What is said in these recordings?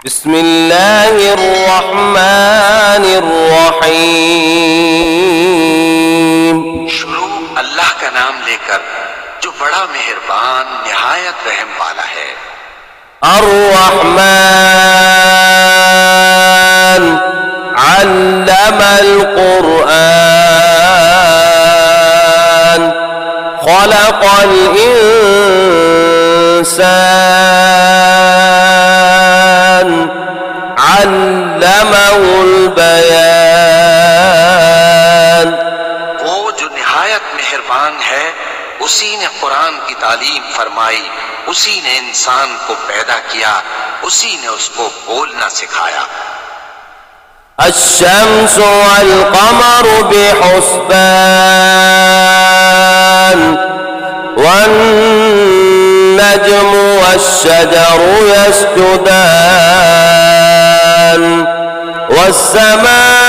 बिस्मिल्लाहिर्रहमानिर्रहीम। शुरू अल्लाह का नाम लेकर जो बड़ा मेहरबान निहायत रहम वाला है। अर्रहमान अल्लमल कुरआन खलक़ल इंसान अल्लमहुल बयान। वो जो निहायत मेहरबान है, उसी ने कुरान की तालीम फरमाई, उसी ने इंसान को पैदा किया, उसी ने उसको बोलना सिखाया। अश्शम्सु वल क़मरु बिहुस्बान वन्नज्मु वश्शजरु यस्जुदान वस्समाअ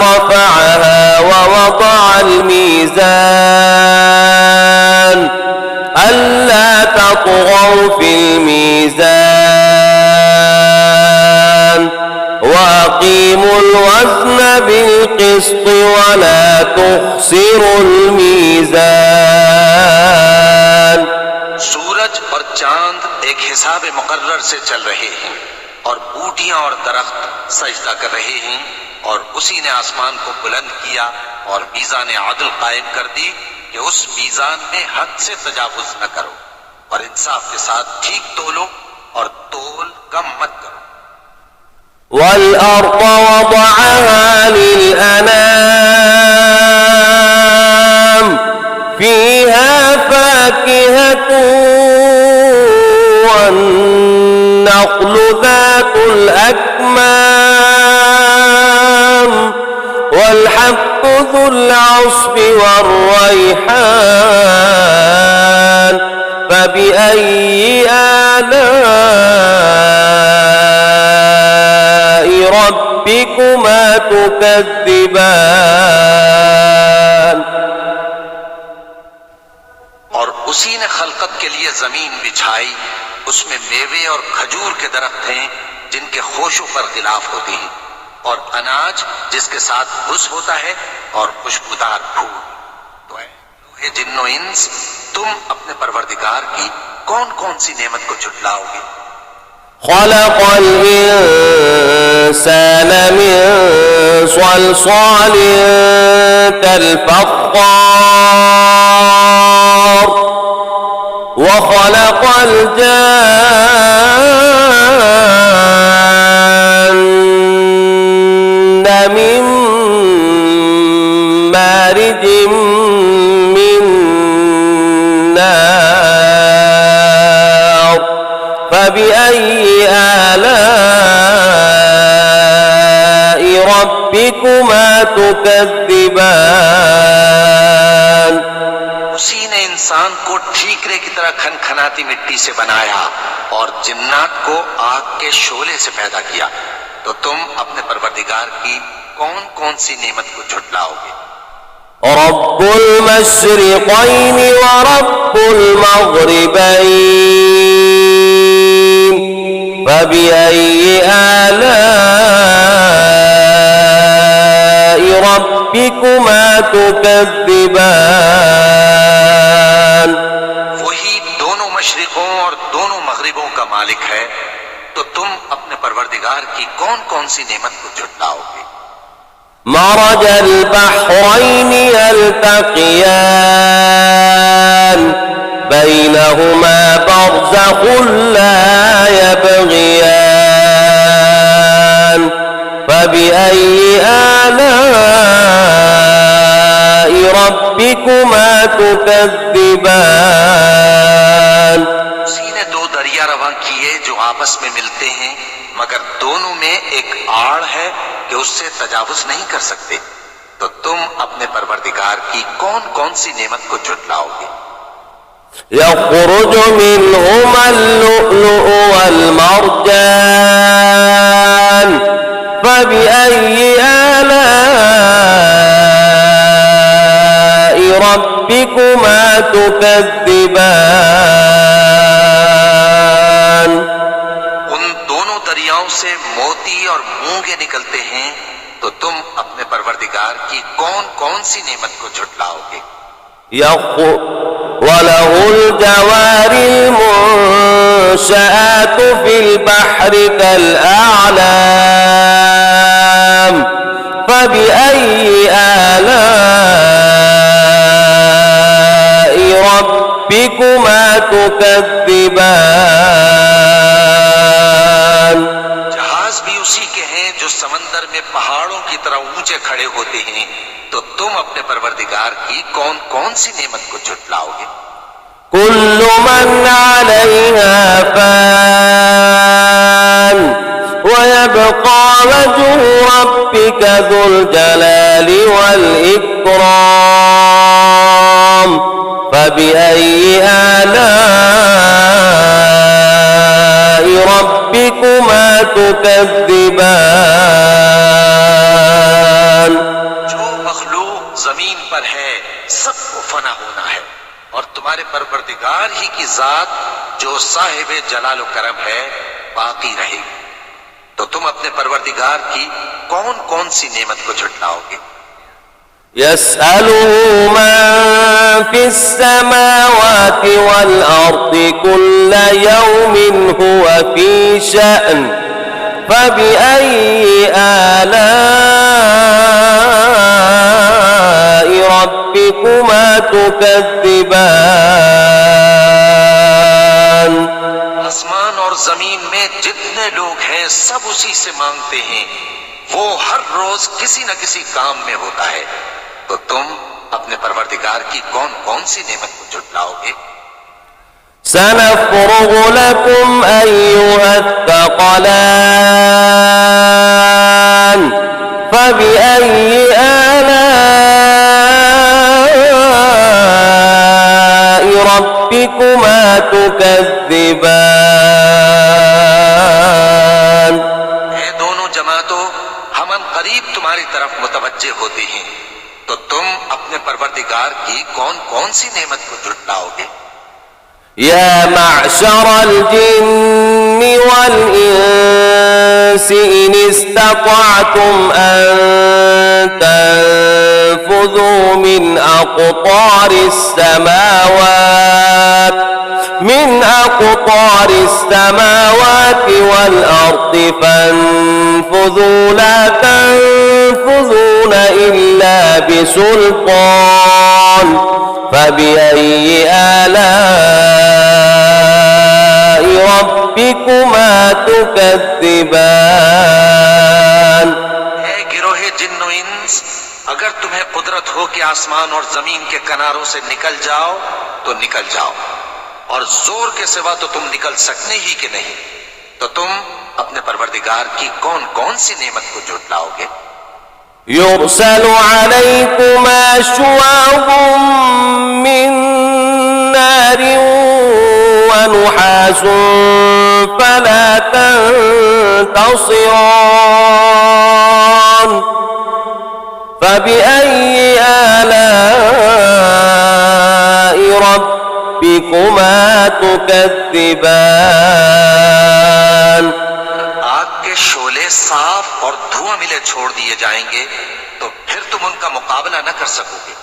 रफ़अहा ववضعल मीज़ान अल्ला तत्ग़ौ फ़िल मीज़ान वअक़ीमुल वज़्न बिल-क़िस्ति वला तुख़्सिरुल मीज़ान। सूरज और चांद एक हिसाब मुकर्रर से चल रहे हैं और बूटियां और दरख्त सजदा कर रहे हैं, और उसी ने आसमान को बुलंद किया और मीज़ान आदल कायम कर दी कि उस मीज़ान में हद से तजावुज न करो और इंसाफ के साथ ठीक तोलो और तोल कम मत करो। वल-अर्ज़ वज़अहा लिल-अनाम फ़ीहा फ़ाकिहतुन वन्नख़्लु ज़ातुल अक्माम वल-हब्बु ज़ुल अस्फ़ि वर्रैहान फ़बिअय्यि आलाइ रब्बिकुमा तुकज़्ज़िबान। और उसी ने खलकत के लिए जमीन बिछाई, उसमें मेवे और खजूर के दरख्त हैं जिनके खोशों पर खिलाफ होती हैं, और अनाज जिसके साथ भुस होता है और खुशबूदार फूल। तो ऐ जिन्नो इंस, तुम अपने परवरदिगार की कौन कौन सी नेमत को झुटलाओगे? खलक़ल इंसान मिन सलसालिन कल-फ़ख़्ख़ार व खलक़ल जान्न मिन मारिजिम मिन नार फ़बिअय्यि आलाइ रब्बिकुमा तुकज़्ज़िबान। उसी ने इंसान को ठीकरे की तरह खनखनाती मिट्टी से बनाया और जिन्नात को आग के शोले से पैदा किया। तो तुम अपने परवरदिगार की कौन कौन सी नेमत को झुटलाओगे? रब्बुल मशरिक़ैनि व रब्बुल मग़रिबैन फ़बिअय्यि आलाइ रब्बिकुमा तुकज़्ज़िबान। वही दोनों मशरिकों और दोनों मगरिबों का मालिक है, तो तुम अपने परवरदिगार की कौन कौन सी नेमत को झुटलाओगे? मरजल बहरैनि यल्तक़ियान बैनहुमा बरज़ख़ुन ला यबग़ियान फ़बिअय्यि आलाइ रब्बिकुमा तुकज़्ज़िबान। उसी ने दो दरिया रवां किए जो आपस में मिलते हैं, मगर दोनों में एक आड़ है कि उससे तजावुज नहीं कर सकते। तो तुम अपने परवरदिगार की कौन कौन सी नेमत को झुटलाओगे? यख़रुजु मिनहुमल लुअ्लुअु वल मरजान फ़बिअय्यि आलाइ रब्बिकुमा तुकज़्ज़िबान। से मोती और मूंगे निकलते हैं, तो तुम अपने परवरदिगार की कौन कौन सी नेमत को झुटलाओगे। وله الجوار المنشآت في البحر كالأعلام فبأي آلاء ربكما تكذبان। जहाज भी उसी के हैं जो समंदर में पहाड़ों की तरह ऊंचे खड़े होते हैं, तो तुम अपने परवरदिगार की कौन कौन सी नेमत को झुटलाओगे। كل من عليها فان ويبقى وجه ربك ذو الجلال والإكرام فبأي آلاء ربكما تكذبان। जो मखलूक जमीन पर है सबको फना होना है, और तुम्हारे परवरदिगार ही की जात जो साहिब जलाल व करम है बाकी रहेगी, तो तुम अपने परवरदिगार की कौन कौन सी नेमत को झुटलाओगे। يسأله من في السماوات والأرض كل يوم هو في شأن فبأي آلاء ربكما تكذبان। आसमान और जमीन में जितने लोग हैं सब उसी से मांगते हैं, वो हर रोज किसी न किसी काम में होता है, तो तुम अपने परवरदिगार की कौन कौन सी नेमत को झुटलाओगे। سنفرغ لكم أيها الثقلان فبأي آلاء ربكما تكذبان। ये दोनों जमातों हम करीब तुम्हारी तरफ मुतवज्जे होते हैं, तो तुम अपने परवरदिगार की कौन कौन सी नेमत को झुटलाओगे। يا معشر الجن والإنس إن استطعتم أن تنفذوا من أقطار السماوات والأرض فانفذوا لا تنفذون إلا بسلطان فبأي آلاء ربكما تكذبان। है गिरोहे जिन्नो इंस, अगर तुम्हें कुदरत हो कि आसमान और जमीन के किनारों से निकल जाओ तो निकल जाओ, और जोर के सिवा तो तुम निकल सकने ही के नहीं, तो तुम अपने परवरदिगार की कौन कौन सी नेमत को झुटलाओगे। يرسل عليكما شواظ من نار ونحاس فلا تنتصران فبأي آلاء ربكما تكذبان। आग के शोले साफ और धुआं मिले छोड़ दिए जाएंगे, तो फिर तुम उनका मुकाबला न कर सकोगे,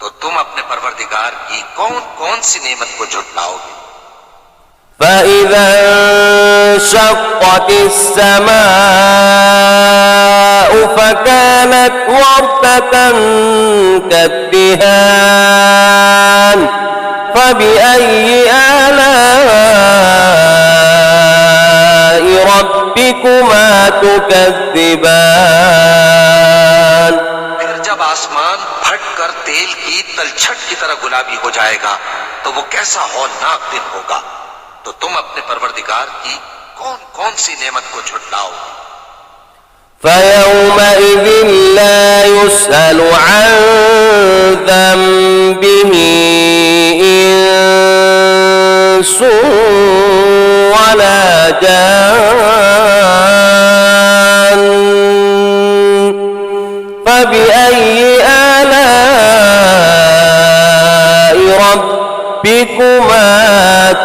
तो तुम अपने परवरदिगार की कौन कौन सी नेमत को झुटलाओगे। فإذا انشقت السماء فكانت وردة كالدهان فبأي آلاء ربكما تكذبان। फिर जब आसमान फट कर तेल की तलछट की तरह गुलाबी हो जाएगा, तो वो कैसा हौलनाक दिन होगा, तो तुम अपने परवरदिगार की कौन कौन सी नेमत को झुटलाओगे। فيومئذ لا يسأل عن ذنبه إنس ولا جان فبأي آلاء ربكما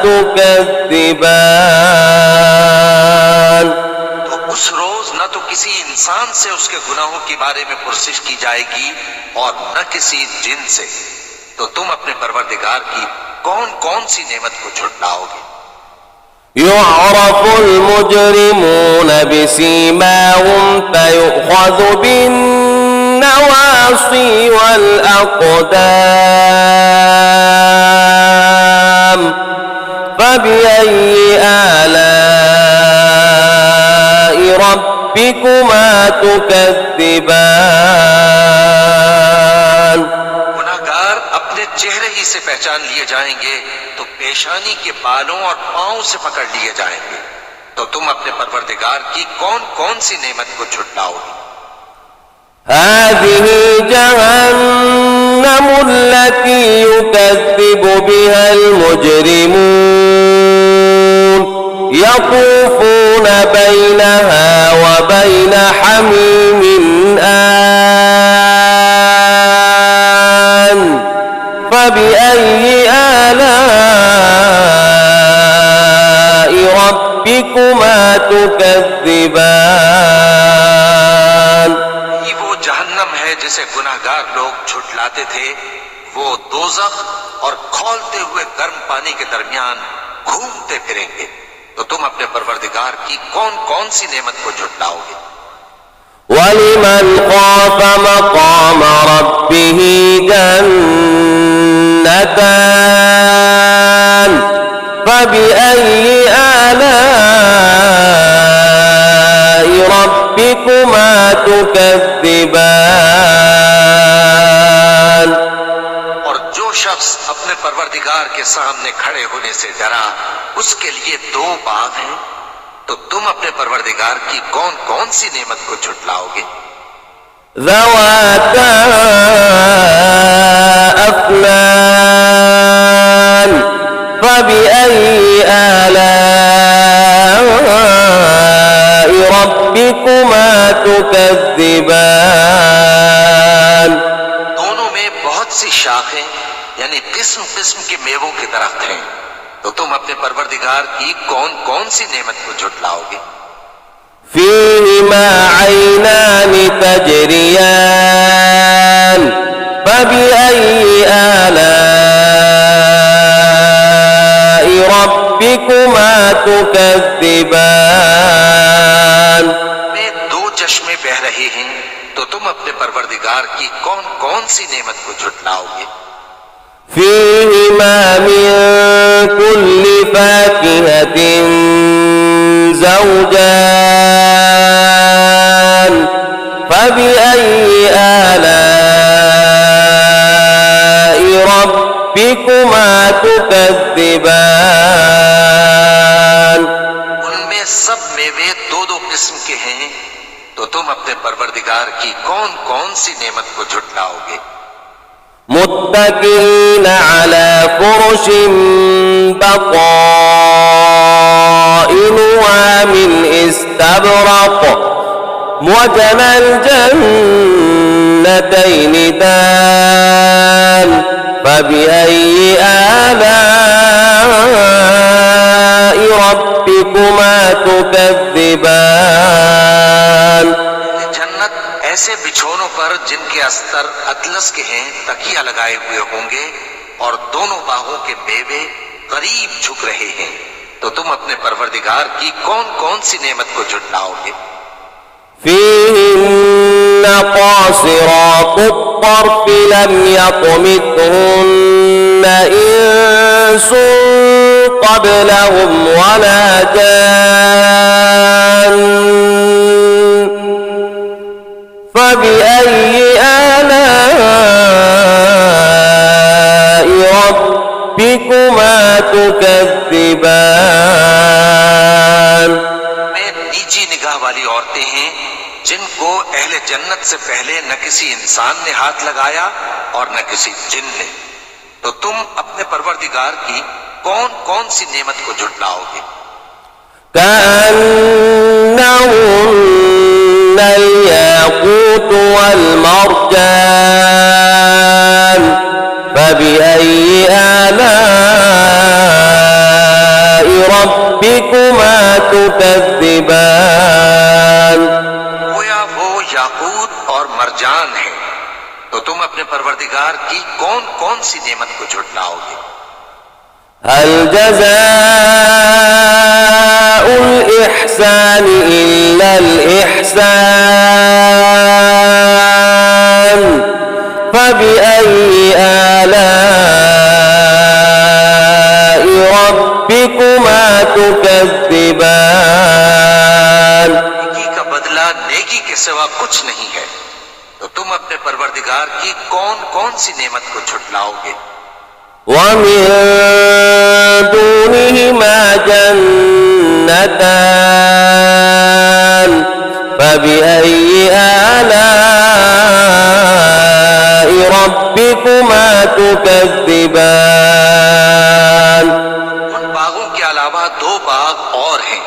تكذبان। तो तो किसी इंसान से उसके गुनाहों के बारे में पुरसिश की जाएगी और न किसी जिन से। तो तुम अपने परवरदिगार की कौन कौन सी नेमत को झुटलाओगे? يعرف المجرمون بسيماهم فيؤخذ بالنواصي والأقدام فبأي آلاء ربكما تكذبان गुनाहगार अपने चेहरे ही से पहचान लिए जाएंगे तो पेशानी के बालों और पांव से पकड़ लिए जाएंगे। तो तुम अपने परवरदिगार की कौन कौन सी नेमत को झुटलाओगे? هذه جهنم التي يكذب بها المجرمون يطوفون بينها وبين حميم آن فبأي آلاء ربكما تكذبان ये वो जहन्नम है जिसे गुनाहगार लोग झुटलाते थे। वो दोज़ख और खौलते हुए गर्म पानी के दरमियान घूमते फिरेंगे। तो तुम अपने परवरदिगार की कौन कौन सी नेमत को झुटलाओगे? ولمن خاف مقام ربه جنتان فبأي آلاء ربكما تكذبان और जो शख्स अपने परवरदिगार के सामने खड़े होने से डरा उसके लिए दो बाग हैं। तो तुम अपने परवरदिगार की कौन कौन सी नेमत को झुटलाओगे? ذواتا أفنان فبأي آلاء ربكما تكذبان दोनों में बहुत सी शाखें यानी किस्म किस्म के मेवों के दरख्त हैं। तो तुम अपने परवरदिगार की कौन कौन सी नेमत को झुटलाओगे? فيهما عينان تجريان فبأي آلاء ربكما تكذبان में दो चश्मे बह रहे हैं। तो तुम अपने परवरदिगार की कौन कौन सी नेमत को झुटलाओगे? فيهما من كل فاكهة زوجان فبأي آلاء ربكما تكذبان उनमें सब मेवे दो दो किस्म के हैं। तो तुम अपने परवरदिगार की कौन कौन सी नेमत को झुटलाओगे? متكئين على فرش بطائنها من استبرق وجنى الجنتين دان فبأي آلاء ربكما تكذبان जन्नत ऐसे बिछोनों पर जिनके अस्तर अतलस के हैं तकिया लगाए हुए होंगे और दोनों बाहों के मेवे करीब झुक रहे हैं। तो तुम अपने परवरदिगार की कौन कौन सी नेमत को झुटलाओगे? فيهن قاصرات الطرف لم يطمثهن إنس قبلهم ولا جان فبأي آلاء ربكما تكذبان में नीची निगाह वाली औरतें हैं जिनको अहले जन्नत से पहले न किसी इंसान ने हाथ लगाया और न किसी जिन ने। तो तुम अपने परवरदिगार की कौन कौन सी नेमत को झुटलाओगे? كأنهن الياقوت والمرجان فبأي آلاء ربكما تكذبان मरजान है, तो तुम अपने परवरदिगार की कौन कौन सी नेमत को झुटलाओगे? هل جزاء الإحسان إلا الإحسان فبأي آلاء ربكما تكذبان नेकी का बदला नेकी के सिवा कुछ नहीं है, तो तुम अपने परवरदिगार की कौन कौन सी नेमत को झुटलाओगे? ومن دونهما جنتان فبأي آلاء ربكما تكذبان उन बागों के अलावा दो बाग और हैं,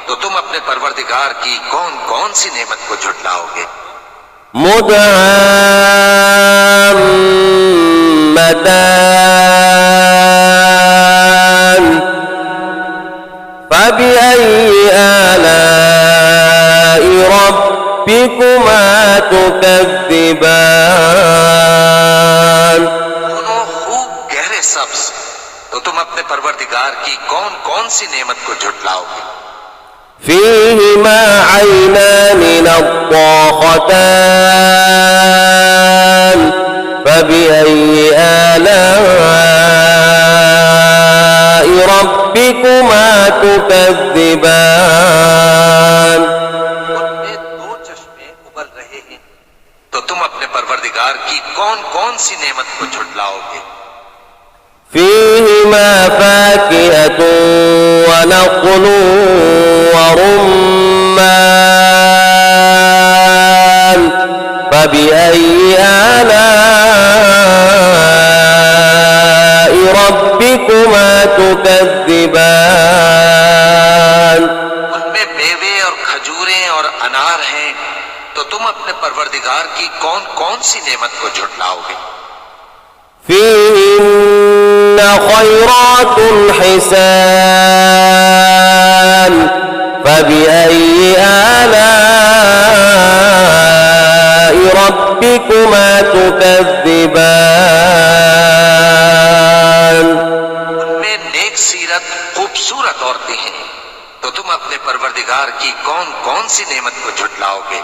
तो तुम अपने परवरदिगार की कौन कौन सी नेमत को झुटलाओगे? مدهامتان فبأي آلاء ربكما تكذبان दोनों खूब गहरे सब्ज, तो तुम अपने परवरदिगार की कौन कौन सी नेमत को झुटलाओगे? فيهما عينان نضاختان فبأي آلاء ربكما تكذبان उनमें दो चश्मे उबल रहे हैं, तो तुम अपने परवरदिगार की कौन कौन सी नेमत को झुटलाओगे? فيهما فاكهة ونخل ورمان فبأي آلاء ربكما تكذبان उनमें मेवे और खजूरें और अनार हैं, तो तुम अपने परवरदिगार की कौन कौन सी नेमत को झुटलाओगे? فيهن خيرات حسان فبأي آلاء ربكما تكذبان उनमें नेक सीरत खूबसूरत औरतें हैं, तो तुम अपने परवरदिगार की कौन कौन सी नेमत को झुटलाओगे?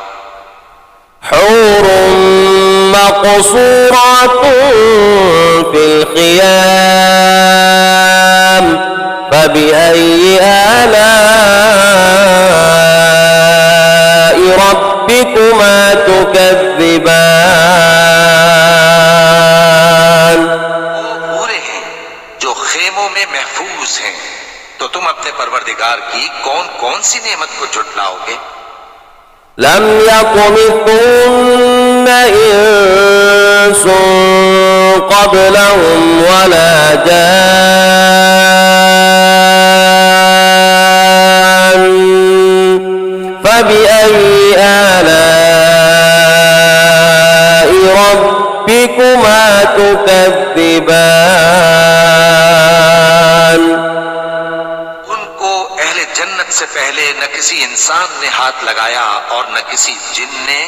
حور مقصورات في الخيام فبأي آلاء ربكما تكذبان वो पूरे हैं जो खेमों में महफूज हैं, तो तुम अपने परवरदिगार की कौन कौन सी नेमत को झुटलाओगे? لم يطمثهن إنس قبلهم ولا جان فبأي آلاء ربكما تكذبان उनको अहले जन्नत से पहले न किसी इंसान ने हाथ लगाया और न किसी जिन ने,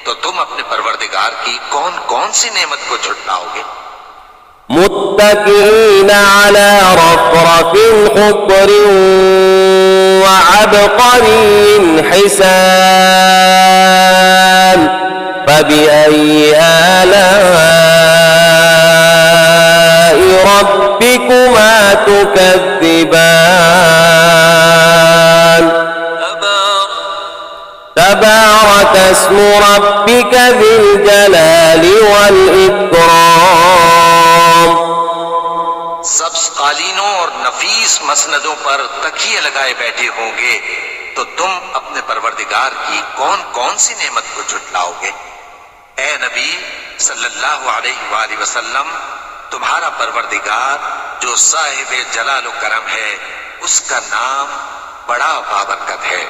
तो तुम अपने परवरदिगार की कौन कौन सी नेमत को झुटलाओगे? متكئين على رفرف خضر وعبقري حسان فبأي آلاء ربكما تكذبان تبارك اسم ربك ذي الجلال والإكرام सब्ज कालीनों और नफीस मसनदों पर तकिए लगाए बैठे होंगे, तो तुम अपने परवरदिगार की कौन कौन सी नेमत को झुटलाओगे? ए नबी सल्लल्लाहु अलैहि वसल्लम, तुम्हारा परवरदिगार जो साहिब जलाल करम है, उसका नाम बड़ा बाबरकत है।